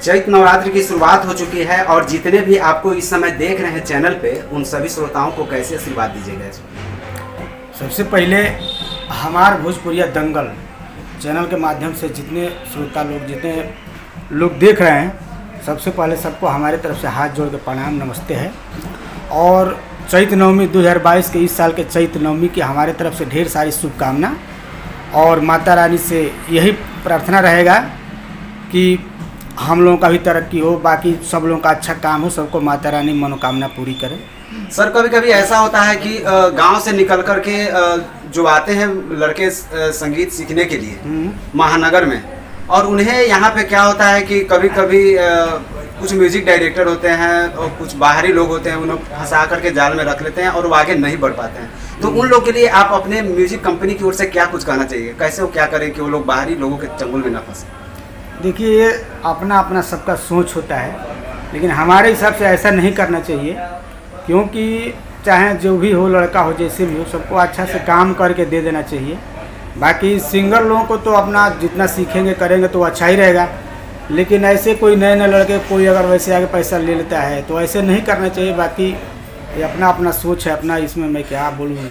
चैत्र नवरात्र की शुरुआत हो चुकी है और जितने भी आपको इस समय देख रहे हैं चैनल पे, उन सभी श्रोताओं को कैसे आशीर्वाद दीजिएगा? सबसे पहले हमार भोजपुरिया दंगल चैनल के माध्यम से जितने श्रोता लोग, जितने लोग देख रहे हैं, सबसे पहले सबको हमारे तरफ से हाथ जोड़ के प्रणाम, नमस्ते है। और चैत्र नवमी 2022 के इस साल के चैत्र नवमी की हमारे तरफ से ढेर सारी शुभकामना, और माता रानी से यही प्रार्थना रहेगा कि हम लोगों का भी तरक्की हो, बाकी सब लोगों का अच्छा काम हो, सबको माता रानी मनोकामना पूरी करे। सर, कभी कभी ऐसा होता है कि गांव से निकल कर के जो आते हैं लड़के संगीत सीखने के लिए महानगर में, और उन्हें यहाँ पे क्या होता है कि कभी कभी कुछ म्यूजिक डायरेक्टर होते हैं और कुछ बाहरी लोग होते हैं, उन्हें फंसा करके जाल में रख लेते हैं और वो आगे नहीं बढ़ पाते हैं। तो उन लोग के लिए आप अपने म्यूजिक कंपनी की ओर से क्या कुछ कहना चाहिए? कैसे वो क्या करें कि वो लोग बाहरी लोगों के चंगुल में ना फंसे? देखिए, ये अपना अपना सबका सोच होता है, लेकिन हमारे हिसाब से ऐसा नहीं करना चाहिए, क्योंकि चाहे जो भी हो, लड़का हो, जैसे भी हो, सबको अच्छा से काम करके दे देना चाहिए। बाकी सिंगर लोगों को तो अपना जितना सीखेंगे करेंगे तो अच्छा ही रहेगा, लेकिन ऐसे कोई नए नए लड़के कोई अगर वैसे आगे पैसा ले लेता है तो ऐसे नहीं करना चाहिए। बाकी ये अपना अपना सोच है अपना, इसमें मैं क्या बोलूँ।